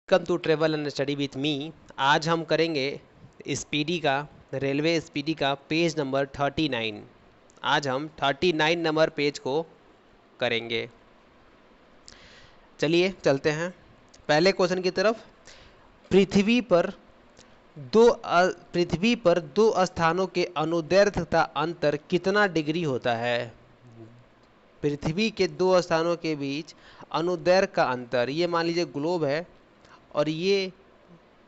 Welcome to travel and study with me. आज हम करेंगे स्पीडी का, रेलवे स्पीडी का पेज नंबर 39। आज हम 39 नंबर पेज को करेंगे। चलिए चलते हैं पहले क्वेश्चन की तरफ। पृथ्वी पर पृथ्वी पर दो स्थानों के अनुदैर्ध्य तथा अंतर कितना डिग्री होता है? पृथ्वी के दो स्थानों के बीच अनुदैर्ध्य का अंतर, ये मान लीजिए ग्लोब है और ये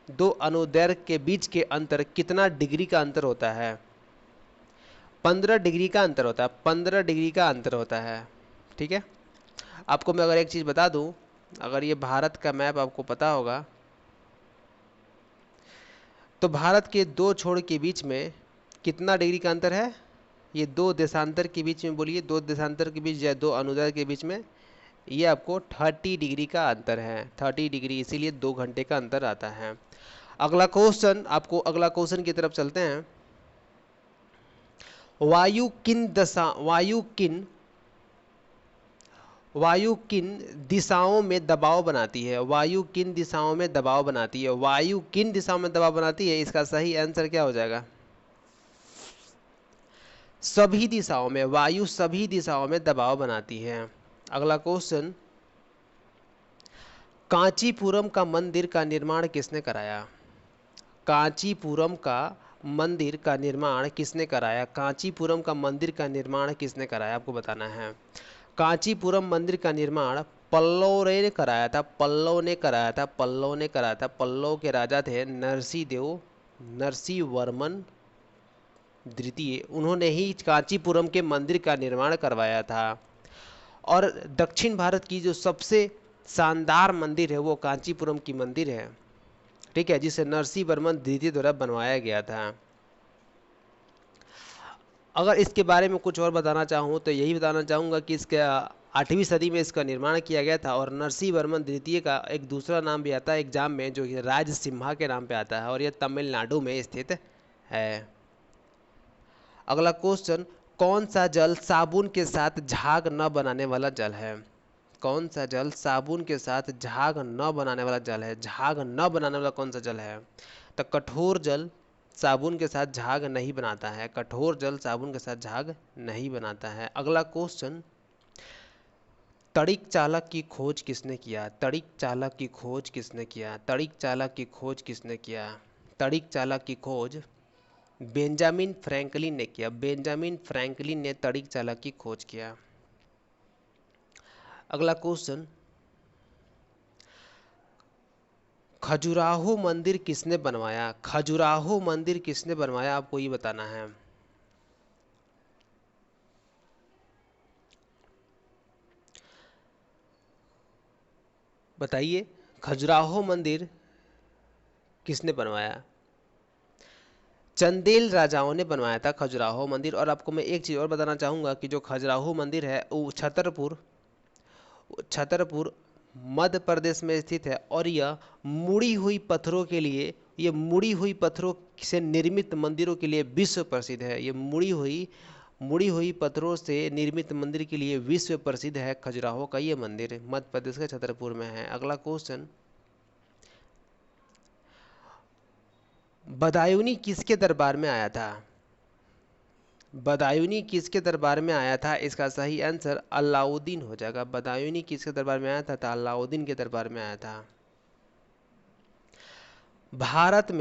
दो अनुदैर्ध्य के बीच के अंतर कितना डिग्री का अंतर होता है? 15 डिग्री का अंतर होता है। 15 डिग्री का अंतर होता है। ठीक है। आपको मैं अगर एक चीज़ बता दूं, अगर ये भारत का मैप आपको पता होगा तो भारत के दो छोर के बीच में कितना डिग्री का अंतर है? ये दो देशांतर के बीच में, बोलिए, दो देशांतर के बीच या दो अनुदैर्ध्य के बीच में ये आपको 30 डिग्री का अंतर है। 30 डिग्री, इसीलिए 2 घंटे का अंतर आता है। अगला क्वेश्चन की तरफ चलते हैं। वायु किन दिशाओं में दबाव बनाती है? वायु किन दिशाओं में दबाव बनाती है? वायु किन दिशाओं में दबाव बनाती है, इसका सही आंसर क्या हो जाएगा? सभी दिशाओं में। वायु सभी दिशाओं में दबाव बनाती है। अगला क्वेश्चन, कांचीपुरम का मंदिर का निर्माण किसने कराया? कांचीपुरम का मंदिर का निर्माण किसने कराया? कांचीपुरम का मंदिर का निर्माण किसने कराया, आपको बताना है। कांचीपुरम मंदिर का निर्माण पल्लव ने कराया था। पल्लव ने कराया था। पल्लव ने कराया था। पल्लव के राजा थे नरसिंह वर्मन द्वितीय। उन्होंने ही कांचीपुरम के मंदिर का निर्माण करवाया था। और दक्षिण भारत की जो सबसे शानदार मंदिर है वो कांचीपुरम की मंदिर है। ठीक है, जिसे नरसिंह वर्मन द्वितीय द्वारा बनवाया गया था। अगर इसके बारे में कुछ और बताना चाहूँ तो यही बताना चाहूँगा कि इसका 8वीं सदी में इसका निर्माण किया गया था। और नरसिंह वर्मन द्वितीय का एक दूसरा नाम भी आता है एग्जाम में, जो कि राजसिम्हा के नाम पे आता है और यह तमिलनाडु में स्थित है। अगला क्वेश्चन, कौन सा जल साबुन के साथ झाग न बनाने वाला जल है? कौन सा जल साबुन के साथ झाग न बनाने वाला जल है? झाग न बनाने वाला कौन सा जल है? तो कठोर जल साबुन के साथ झाग नहीं बनाता है। कठोर जल साबुन के साथ झाग नहीं बनाता है। अगला क्वेश्चन, तड़िक चालक की खोज किसने किया? तड़िक चालक की खोज किसने किया? तड़िक चालक की खोज किसने किया? तड़िक चालक की खोज बेंजामिन फ्रैंकलिन ने किया। बेंजामिन फ्रैंकलिन ने तड़िक चालक की खोज किया। अगला क्वेश्चन, खजुराहो मंदिर किसने बनवाया? खजुराहो मंदिर किसने बनवाया, आपको ये बताना है। बताइए, खजुराहो मंदिर किसने बनवाया? चंदेल राजाओं ने बनवाया था खजुराहो मंदिर। और आपको मैं एक चीज़ और बताना चाहूँगा कि जो खजुराहो मंदिर है वो छतरपुर मध्य प्रदेश में स्थित है। और यह मुड़ी हुई पत्थरों के लिए, ये मुड़ी हुई पत्थरों से निर्मित मंदिरों के लिए विश्व प्रसिद्ध है। ये मुड़ी हुई पत्थरों से निर्मित मंदिर के लिए विश्व प्रसिद्ध है। खजुराहो का ये मंदिर मध्य प्रदेश के छतरपुर में है। अगला क्वेश्चन, बदायूनी किसके दरबार में आया था? बदायूनी किसके दरबार में आया था, इसका सही आंसर अलाउद्दीन हो जाएगा। बदायूनी किसके दरबार में आया था? तो अलाउद्दीन के दरबार में आया था। भारत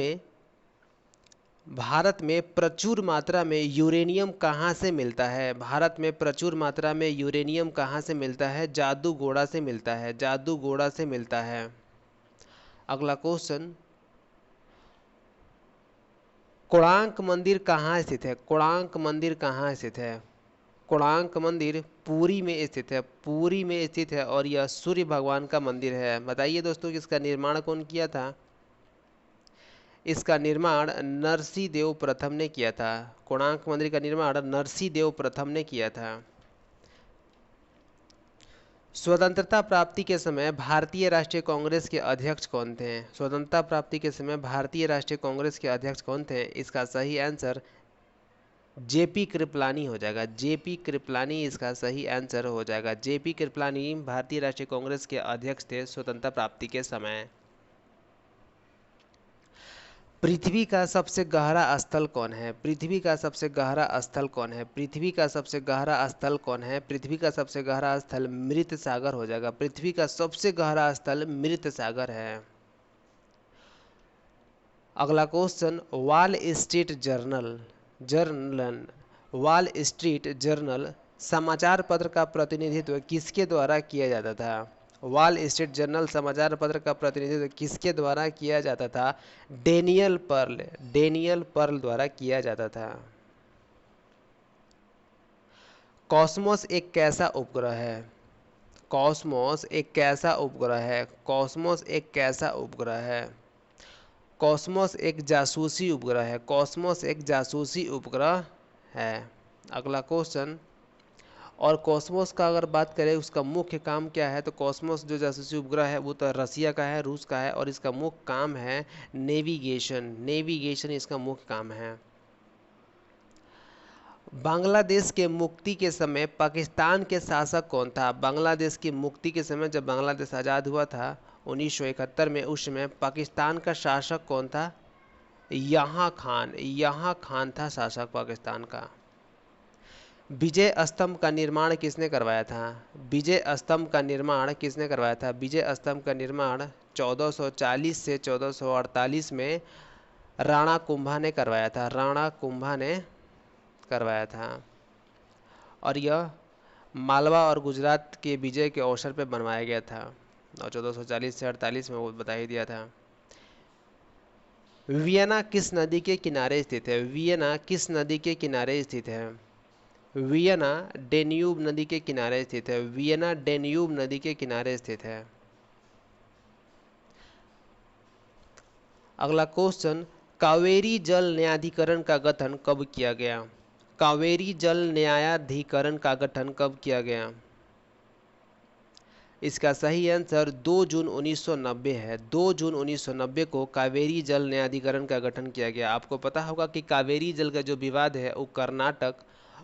में प्रचुर मात्रा में यूरेनियम कहाँ से मिलता है? भारत में प्रचुर मात्रा में यूरेनियम कहाँ से मिलता है? जादूगोड़ा से मिलता है। जादूगोड़ा से मिलता है। अगला क्वेश्चन, कोणार्क मंदिर कहाँ स्थित है? कोणार्क मंदिर कहाँ स्थित है? कोणार्क मंदिर पुरी में स्थित है। पुरी में स्थित है और यह सूर्य भगवान का मंदिर है। बताइए दोस्तों कि इसका निर्माण कौन किया था? इसका निर्माण नरसिंह देव प्रथम ने किया था। कोणार्क मंदिर का निर्माण नरसिंह देव प्रथम ने किया था। स्वतंत्रता प्राप्ति के समय भारतीय राष्ट्रीय कांग्रेस के अध्यक्ष कौन थे? स्वतंत्रता प्राप्ति के समय भारतीय राष्ट्रीय कांग्रेस के अध्यक्ष कौन थे? इसका सही आंसर जेपी कृपलानी हो जाएगा। जेपी कृपलानी इसका सही आंसर हो जाएगा। जेपी कृपलानी भारतीय राष्ट्रीय कांग्रेस के अध्यक्ष थे स्वतंत्रता प्राप्ति के समय। पृथ्वी का सबसे गहरा स्थल कौन है? पृथ्वी का सबसे गहरा स्थल कौन है? पृथ्वी का सबसे गहरा स्थल कौन है? पृथ्वी का सबसे गहरा स्थल मृत सागर हो जाएगा। पृथ्वी का सबसे गहरा स्थल मृत सागर है। अगला question, wall street journal wall street journal समाचार पत्र का प्रतिनिधित्व किसके द्वारा किया जाता था? वॉल स्ट्रीट जर्नल समाचार पत्र का प्रतिनिधित्व किसके द्वारा किया जाता था? डेनियल पर्ल द्वारा किया जाता था। कॉस्मोस एक कैसा उपग्रह है? कॉस्मोस एक कैसा उपग्रह है? कॉस्मोस एक कैसा उपग्रह है? कॉस्मोस एक जासूसी उपग्रह है। कॉस्मोस एक जासूसी उपग्रह है। अगला क्वेश्चन, और कॉस्मोस का अगर बात करें उसका मुख्य काम क्या है, तो कॉस्मोस जो जासूसी उपग्रह है वो तो रसिया का है, रूस का है, और इसका मुख्य काम है नेविगेशन इसका मुख्य काम है। बांग्लादेश के मुक्ति के समय पाकिस्तान के शासक कौन था? बांग्लादेश की मुक्ति के समय जब बांग्लादेश आज़ाद हुआ था 1971 में, उस समय पाकिस्तान का शासक कौन था? यहाँ खान था शासक पाकिस्तान का। विजय स्तंभ का निर्माण किसने करवाया था? विजय स्तंभ का निर्माण किसने करवाया था? विजय स्तंभ का निर्माण 1440 से 1448 में राणा कुंभा ने करवाया था। राणा कुंभा ने करवाया था, और यह मालवा और गुजरात के विजय के अवसर पर बनवाया गया था, और 1440 से 48 में वो बता ही दिया था। वियना किस नदी के किनारे स्थित है? वियना किस नदी के किनारे स्थित है? वियना डेन्यूब नदी के किनारे स्थित है। वियना डेन्यूब नदी के किनारे स्थित है। अगला क्वेश्चन, कावेरी जल न्यायाधिकरण का गठन कब किया गया? कावेरी जल न्यायाधिकरण का गठन कब किया गया? इसका सही आंसर 2 जून 1990 है। 2 जून 1990 को कावेरी जल न्यायाधिकरण का गठन किया गया। आपको पता होगा कि कावेरी जल का जो विवाद है वो कर्नाटक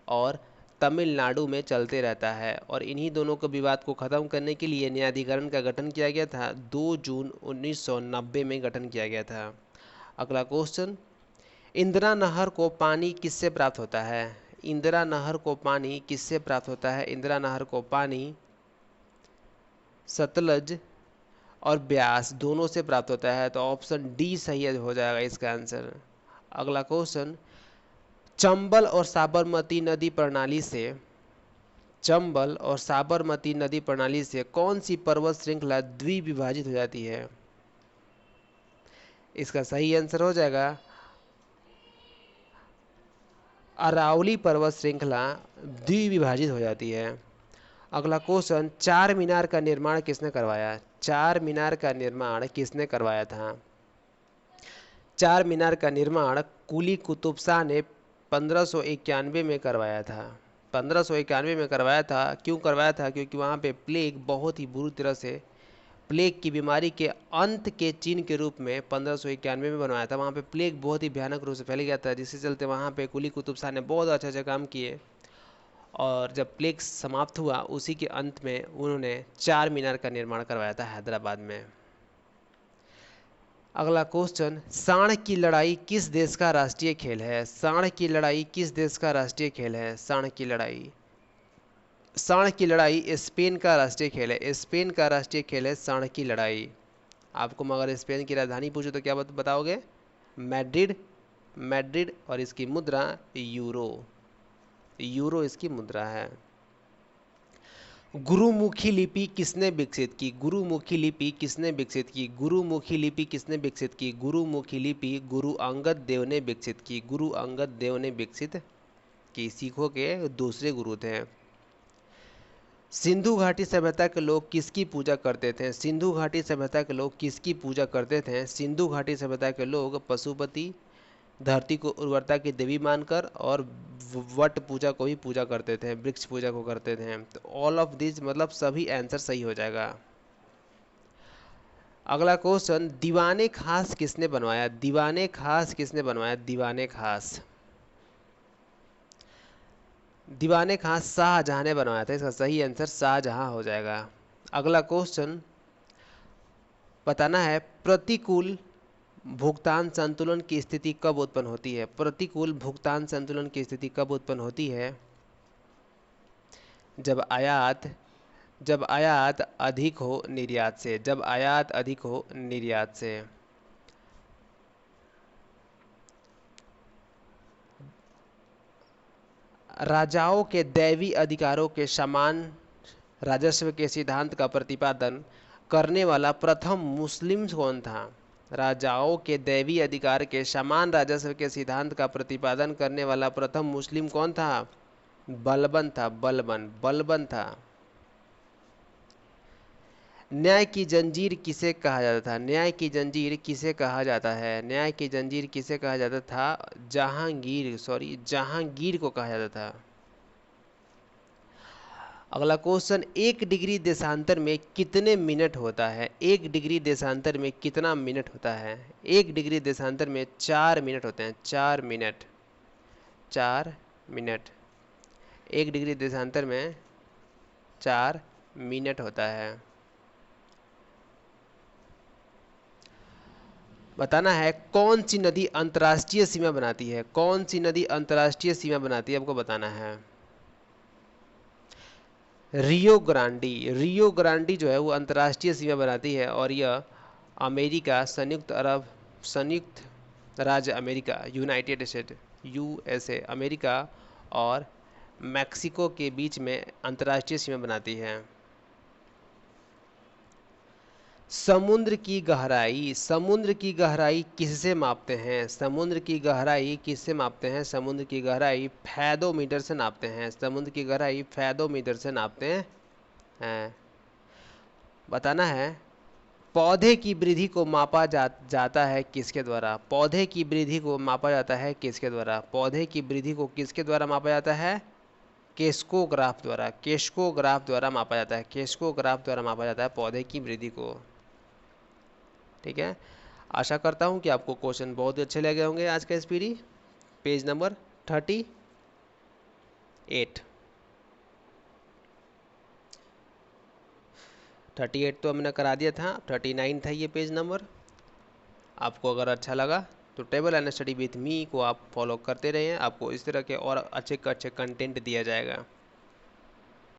और तमिलनाडु में चलते रहता है, और इन्हीं दोनों के विवाद को ख़त्म करने के लिए न्यायाधिकरण का गठन किया गया था। 2 जून 1990 में गठन किया गया था। अगला क्वेश्चन, इंदिरा नहर को पानी किससे प्राप्त होता है? इंदिरा नहर को पानी किससे प्राप्त होता है? इंदिरा नहर को पानी सतलज और ब्यास दोनों से प्राप्त होता है, तो ऑप्शन डी सही हो जाएगा इसका आंसर। अगला क्वेश्चन, चंबल और साबरमती नदी प्रणाली से कौन सी पर्वत श्रृंखला द्विविभाजित हो जाती है? इसका सही आंसर हो जाएगा अरावली पर्वत श्रृंखला द्विविभाजित हो जाती है। अगला क्वेश्चन, चार मीनार का निर्माण किसने करवाया? चार मीनार का निर्माण किसने करवाया था? चार मीनार का निर्माण कुली कुतुब शाह ने 1591 में करवाया था। 1591 में करवाया था। क्यों करवाया था? क्योंकि वहाँ पे प्लेग बहुत ही बुरी तरह से, प्लेग की बीमारी के अंत के चिन्ह के रूप में 1591 में बनवाया था। वहाँ पे प्लेग बहुत ही भयानक रूप से फैल गया था, जिसके चलते वहाँ पे कुली कुतुब शाह ने बहुत अच्छा काम किए, और जब प्लेग समाप्त हुआ उसी के अंत में उन्होंने चार मीनार का निर्माण करवाया था हैदराबाद में। अगला क्वेश्चन, सांड की लड़ाई किस देश का राष्ट्रीय खेल है? सांड की लड़ाई किस देश का राष्ट्रीय खेल है? सांड की लड़ाई स्पेन का राष्ट्रीय खेल है। स्पेन का राष्ट्रीय खेल है सांड की लड़ाई। आपको मगर स्पेन की राजधानी पूछो तो क्या बताओगे? मैड्रिड, और इसकी मुद्रा यूरो इसकी मुद्रा है। गुरुमुखी लिपि किसने विकसित की? गुरुमुखी लिपि किसने विकसित की? गुरुमुखी लिपि किसने विकसित की? गुरुमुखी लिपि गुरु अंगद देव ने विकसित की। गुरु अंगद देव ने विकसित की। सिखों के दूसरे गुरु थे। सिंधु घाटी सभ्यता के लोग किसकी पूजा करते थे? सिंधु घाटी सभ्यता के लोग किसकी पूजा करते थे? सिंधु घाटी सभ्यता के लोग पशुपति, धरती को उर्वरता की देवी मानकर, और वट पूजा को भी पूजा करते थे, वृक्ष पूजा को करते थे। तो ऑल ऑफ दिस मतलब सभी आंसर सही हो जाएगा। अगला क्वेश्चन, दीवाने खास किसने बनवाया? दीवाने खास किसने बनवाया? दीवाने खास शाहजहां ने बनवाया था। इसका सही आंसर शाहजहां हो जाएगा। अगला क्वेश्चन बताना है, प्रतिकूल भुगतान संतुलन की स्थिति कब उत्पन्न होती है? प्रतिकूल भुगतान संतुलन की स्थिति कब उत्पन्न होती है? जब आयात अधिक हो निर्यात से, जब आयात अधिक हो निर्यात से। राजाओं के दैवी अधिकारों के समान राजस्व के सिद्धांत का प्रतिपादन करने वाला प्रथम मुस्लिम कौन था? राजाओं के दैवी अधिकार के समान राजस्व के सिद्धांत का प्रतिपादन करने वाला प्रथम मुस्लिम कौन था? बलबन था, बलबन था। न्याय की जंजीर किसे कहा जाता था? न्याय की जंजीर किसे कहा जाता है? न्याय की जंजीर किसे कहा जाता था? जहांगीर को कहा जाता था। अगला क्वेश्चन, 1 डिग्री देशांतर में कितने मिनट होता है? 1 डिग्री देशांतर में कितना मिनट होता है? 1 डिग्री देशांतर में 4 मिनट होते हैं। 4 मिनट, 4 मिनट। 1 डिग्री देशांतर में 4 मिनट होता है। बताना है कौन सी नदी अंतर्राष्ट्रीय सीमा बनाती है? कौन सी नदी अंतर्राष्ट्रीय सीमा बनाती है, आपको बताना है। रियो ग्रांडी जो है वो अंतर्राष्ट्रीय सीमा बनाती है और यह अमेरिका, संयुक्त राज्य America, United state, USA, America और मैक्सिको के बीच में अंतर्राष्ट्रीय सीमा बनाती है। समुद्र की गहराई किससे मापते हैं? समुद्र की गहराई किससे मापते हैं? समुद्र की गहराई फैदोमीटर से नापते हैं। समुद्र की गहराई फैदोमीटर से नापते हैं। बताना है पौधे की वृद्धि को मापा जाता है किसके द्वारा? पौधे की वृद्धि को मापा जाता है किसके द्वारा? पौधे की वृद्धि को किसके द्वारा मापा जाता है? केस्कोग्राफ द्वारा, केस्कोग्राफ द्वारा मापा जाता है। केस्कोग्राफ द्वारा मापा जाता है पौधे की वृद्धि को। ठीक है, आशा करता हूं कि आपको क्वेश्चन बहुत अच्छे लगे होंगे। आज का स्पीडी पेज नंबर 38 तो हमने करा दिया था, 39 था ये पेज नंबर। आपको अगर अच्छा लगा तो टेबल एंड स्टडी विथ मी को आप फॉलो करते रहें। आपको इस तरह के और अच्छे कंटेंट दिया जाएगा।